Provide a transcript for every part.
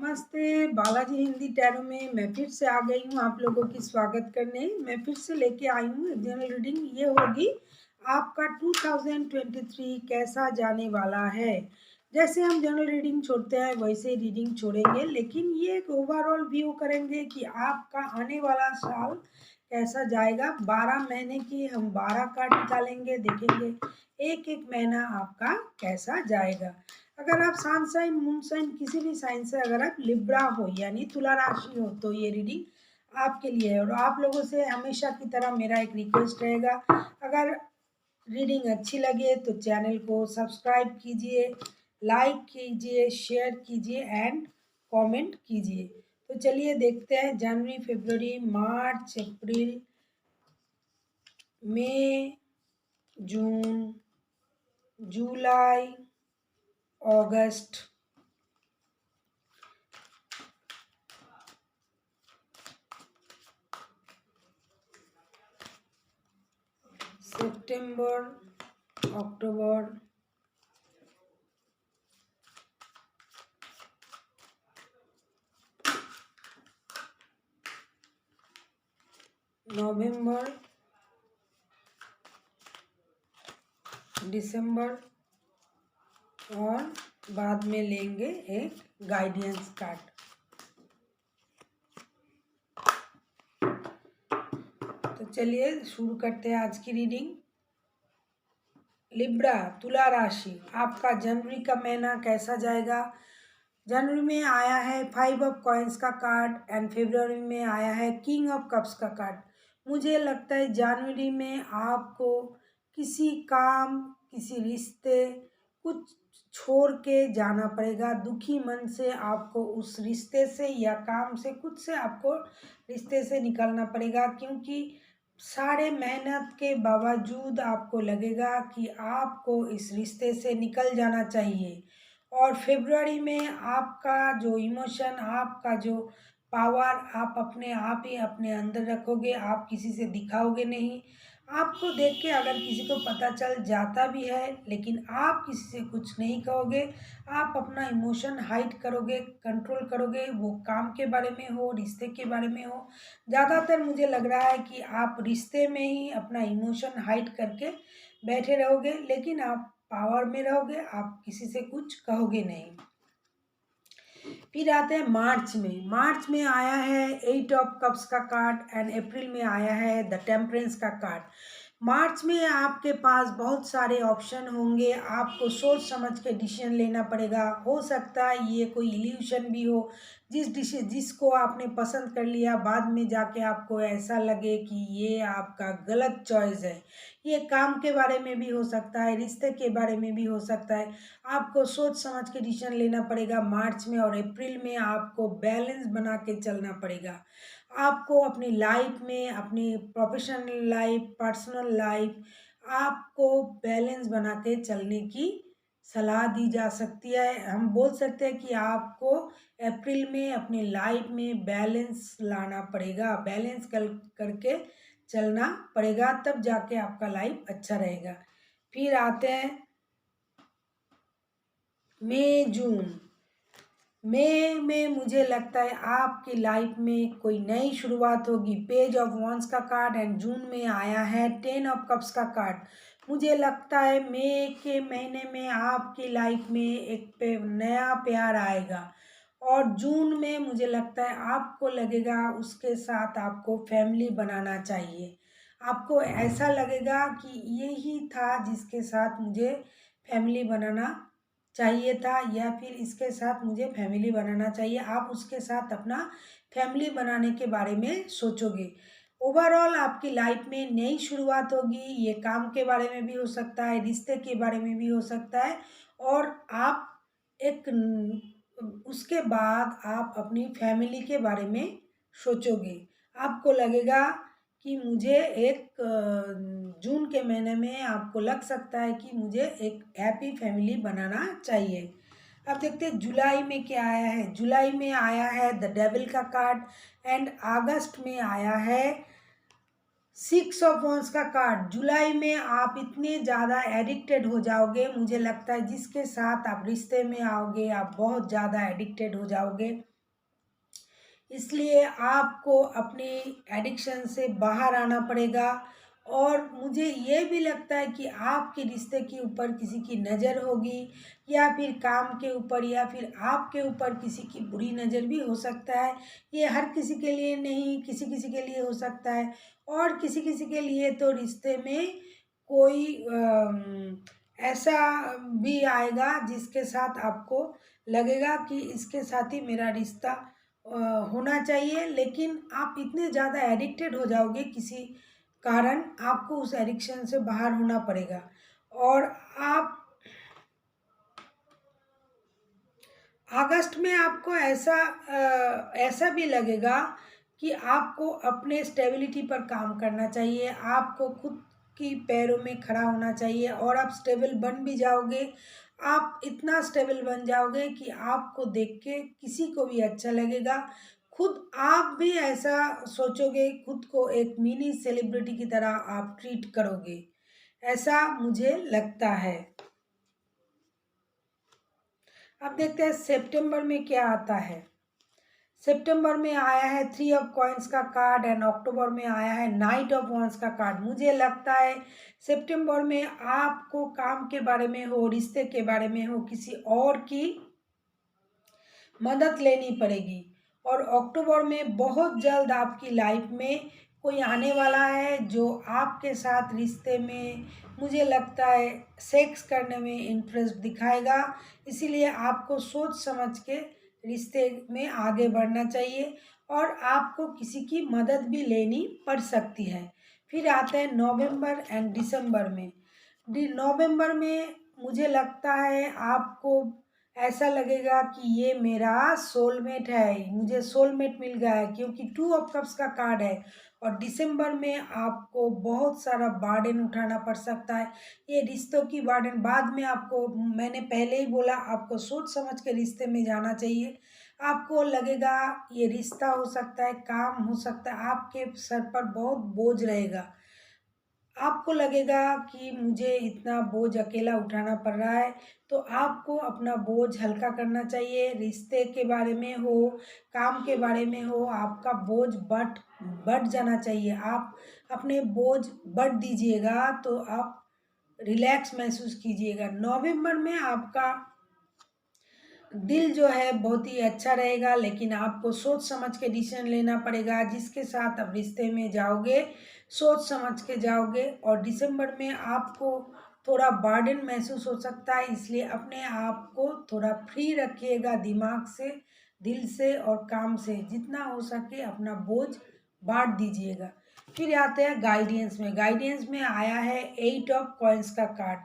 नमस्ते, बालाजी हिंदी टैरो में मैं फिर से आ गई हूँ आप लोगों की स्वागत करने। मैं फिर से लेके आई हूँ एक जनरल रीडिंग। ये होगी आपका 2023 कैसा जाने वाला है। जैसे हम जनरल रीडिंग छोड़ते हैं वैसे रीडिंग छोड़ेंगे, लेकिन ये एक ओवरऑल व्यू करेंगे कि आपका आने वाला साल कैसा जाएगा। 12 महीने की हम 12 कार्ड निकालेंगे, देखेंगे एक एक महीना आपका कैसा जाएगा। अगर आप सन साइन मून साइन किसी भी साइन से अगर आप लिब्रा हो यानी तुला राशि हो तो ये रीडिंग आपके लिए है। और आप लोगों से हमेशा की तरह मेरा एक रिक्वेस्ट रहेगा, अगर रीडिंग अच्छी लगे तो चैनल को सब्सक्राइब कीजिए, लाइक कीजिए, शेयर कीजिए एंड कमेंट कीजिए। तो चलिए देखते हैं जनवरी, फरवरी, मार्च, अप्रैल, मई, जून, जुलाई, अगस्त, सितंबर, अक्टूबर, नवंबर, दिसंबर और बाद में लेंगे एक गाइडेंस कार्ड। तो चलिए शुरू करते हैं आज की रीडिंग। लिब्रा तुला राशि, आपका जनवरी का महीना कैसा जाएगा। जनवरी में आया है 5 ऑफ कॉइन्स का कार्ड एंड फरवरी में आया है किंग ऑफ कप्स का कार्ड। मुझे लगता है जनवरी में आपको किसी काम, किसी रिश्ते कुछ छोड़ के जाना पड़ेगा। दुखी मन से आपको उस रिश्ते से या काम से कुछ से आपको रिश्ते से निकलना पड़ेगा, क्योंकि सारे मेहनत के बावजूद आपको लगेगा कि आपको इस रिश्ते से निकल जाना चाहिए। और फरवरी में आपका जो इमोशन, आपका जो पावर आप अपने आप ही अपने अंदर रखोगे, आप किसी से दिखाओगे नहीं। आपको देख के अगर किसी को पता चल जाता भी है लेकिन आप किसी से कुछ नहीं कहोगे। आप अपना इमोशन हाइड करोगे, कंट्रोल करोगे, वो काम के बारे में हो, रिश्ते के बारे में हो। ज़्यादातर मुझे लग रहा है कि आप रिश्ते में ही अपना इमोशन हाइड करके बैठे रहोगे, लेकिन आप पावर में रहोगे, आप किसी से कुछ कहोगे नहीं। फिर आते हैं मार्च में। मार्च में आया है 8 ऑफ कप्स का कार्ड एंड अप्रैल में आया है द टेम्परेंस का कार्ड। मार्च में आपके पास बहुत सारे ऑप्शन होंगे, आपको सोच समझ के डिसीजन लेना पड़ेगा। हो सकता है ये कोई इल्यूशन भी हो, जिसको आपने पसंद कर लिया बाद में जाके आपको ऐसा लगे कि ये आपका गलत चॉइस है। ये काम के बारे में भी हो सकता है, रिश्ते के बारे में भी हो सकता है। आपको सोच समझ के डिसीजन लेना पड़ेगा मार्च में। और अप्रैल में आपको बैलेंस बना के चलना पड़ेगा। आपको अपनी लाइफ में, अपनी प्रोफेशनल लाइफ, पर्सनल लाइफ, आपको बैलेंस बना के चलने की सलाह दी जा सकती है। हम बोल सकते हैं कि आपको अप्रैल में अपनी लाइफ में बैलेंस लाना पड़ेगा, बैलेंस करके चलना पड़ेगा, तब जाके आपका लाइफ अच्छा रहेगा। फिर आते हैं मई जून। मई में मुझे लगता है आपकी लाइफ में कोई नई शुरुआत होगी। पेज ऑफ वॉन्स का कार्ड एंड जून में आया है 10 ऑफ कप्स का कार्ड। मुझे लगता है मई के महीने में आपकी लाइफ में एक नया प्यार आएगा। और जून में मुझे लगता है आपको लगेगा उसके साथ आपको फैमिली बनाना चाहिए। आपको ऐसा लगेगा कि ये ही था जिसके साथ मुझे फैमिली बनाना चाहिए था, या फिर इसके साथ मुझे फैमिली बनाना चाहिए। आप उसके साथ अपना फैमिली बनाने के बारे में सोचोगे। ओवरऑल आपकी लाइफ में नई शुरुआत होगी। ये काम के बारे में भी हो सकता है, रिश्ते के बारे में भी हो सकता है। और आप एक उसके बाद आप अपनी फैमिली के बारे में सोचोगे। आपको लगेगा कि मुझे एक जून के महीने में आपको लग सकता है कि मुझे एक हैप्पी फैमिली बनाना चाहिए। अब देखते हैं जुलाई में क्या आया है। जुलाई में आया है द डेविल का कार्ड एंड अगस्त में आया है 6 ऑफ वॉन्स का कार्ड। जुलाई में आप इतने ज़्यादा एडिक्टेड हो जाओगे, मुझे लगता है जिसके साथ आप रिश्ते में आओगे आप बहुत ज़्यादा एडिक्टेड हो जाओगे। इसलिए आपको अपनी एडिक्शन से बाहर आना पड़ेगा। और मुझे ये भी लगता है कि आपके रिश्ते के ऊपर किसी की नज़र होगी, या फिर काम के ऊपर, या फिर आपके ऊपर किसी की बुरी नज़र भी हो सकता है। ये हर किसी के लिए नहीं, किसी किसी के लिए हो सकता है। और किसी किसी के लिए तो रिश्ते में कोई ऐसा भी आएगा जिसके साथ आपको लगेगा कि इसके साथ ही मेरा रिश्ता होना चाहिए, लेकिन आप इतने ज़्यादा एडिक्टेड हो जाओगे किसी कारण, आपको उस एडिक्शन से बाहर होना पड़ेगा। और आप अगस्त में आपको ऐसा भी लगेगा कि आपको अपने स्टेबिलिटी पर काम करना चाहिए, आपको खुद की पैरों में खड़ा होना चाहिए, और आप स्टेबल बन भी जाओगे। आप इतना स्टेबल बन जाओगे कि आपको देख के किसी को भी अच्छा लगेगा। खुद आप भी ऐसा सोचोगे, खुद को एक मिनी सेलिब्रिटी की तरह आप ट्रीट करोगे, ऐसा मुझे लगता है। अब देखते हैं सितंबर में क्या आता है। सितंबर में आया है 3 ऑफ कॉइंस का कार्ड, एंड अक्टूबर में आया है नाइट ऑफ वॉन्स का कार्ड। मुझे लगता है सितंबर में आपको काम के बारे में हो, रिश्ते के बारे में हो, किसी और की मदद लेनी पड़ेगी। और अक्टूबर में बहुत जल्द आपकी लाइफ में कोई आने वाला है जो आपके साथ रिश्ते में, मुझे लगता है, सेक्स करने में इंटरेस्ट दिखाएगा। इसीलिए आपको सोच समझ के रिश्ते में आगे बढ़ना चाहिए, और आपको किसी की मदद भी लेनी पड़ सकती है। फिर आते हैं नवंबर एंड दिसंबर में। नवंबर में मुझे लगता है आपको ऐसा लगेगा कि ये मेरा सोलमेट है, मुझे सोलमेट मिल गया है, क्योंकि 2 ऑफ कप्स का कार्ड है। और दिसंबर में आपको बहुत सारा बर्डन उठाना पड़ सकता है। ये रिश्तों की बर्डन बाद में आपको, मैंने पहले ही बोला, आपको सोच समझ के रिश्ते में जाना चाहिए। आपको लगेगा ये रिश्ता हो सकता है, काम हो सकता है, आपके सर पर बहुत बोझ रहेगा। आपको लगेगा कि मुझे इतना बोझ अकेला उठाना पड़ रहा है, तो आपको अपना बोझ हल्का करना चाहिए। रिश्ते के बारे में हो, काम के बारे में हो, आपका बोझ बढ़ जाना चाहिए। आप अपने बोझ बढ़ दीजिएगा तो आप रिलैक्स महसूस कीजिएगा। नवंबर में आपका दिल जो है बहुत ही अच्छा रहेगा, लेकिन आपको सोच समझ के डिसीजन लेना पड़ेगा। जिसके साथ आप रिश्ते में जाओगे, सोच समझ के जाओगे। और दिसंबर में आपको थोड़ा बर्डन महसूस हो सकता है, इसलिए अपने आप को थोड़ा फ्री रखिएगा, दिमाग से, दिल से और काम से। जितना हो सके अपना बोझ बांट दीजिएगा। फिर आते हैं गाइडेंस में। गाइडेंस में आया है 8 ऑफ कॉइंस का कार्ड।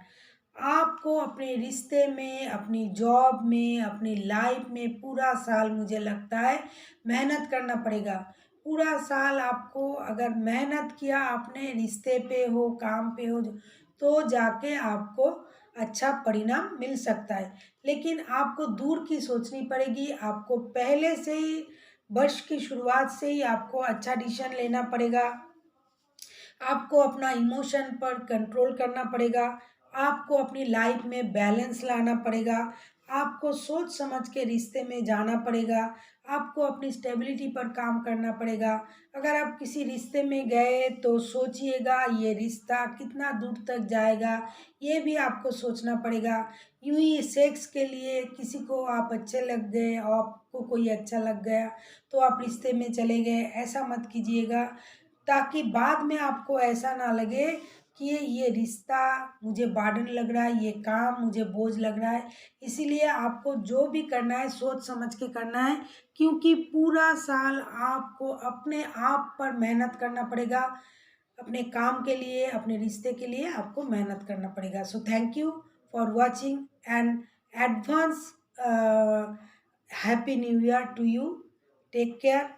आपको अपने रिश्ते में, अपनी जॉब में, अपनी लाइफ में पूरा साल, मुझे लगता है, मेहनत करना पड़ेगा। पूरा साल आपको अगर मेहनत किया आपने, रिश्ते पे हो, काम पे हो, तो जाके आपको अच्छा परिणाम मिल सकता है। लेकिन आपको दूर की सोचनी पड़ेगी। आपको पहले से ही, वर्ष की शुरुआत से ही आपको अच्छा डिसीजन लेना पड़ेगा। आपको अपना इमोशन पर कंट्रोल करना पड़ेगा। आपको अपनी लाइफ में बैलेंस लाना पड़ेगा। आपको सोच समझ के रिश्ते में जाना पड़ेगा। आपको अपनी स्टेबिलिटी पर काम करना पड़ेगा। अगर आप किसी रिश्ते में गए तो सोचिएगा ये रिश्ता कितना दूर तक जाएगा, ये भी आपको सोचना पड़ेगा। यूं ही सेक्स के लिए किसी को आप अच्छे लग गए, और आपको कोई अच्छा लग गया तो आप रिश्ते में चले गए, ऐसा मत कीजिएगा। ताकि बाद में आपको ऐसा ना लगे कि ये रिश्ता मुझे बर्डन लग रहा है, ये काम मुझे बोझ लग रहा है। इसीलिए आपको जो भी करना है सोच समझ के करना है, क्योंकि पूरा साल आपको अपने आप पर मेहनत करना पड़ेगा। अपने काम के लिए, अपने रिश्ते के लिए आपको मेहनत करना पड़ेगा। So thank you for watching, and advance happy new year to you. Take care.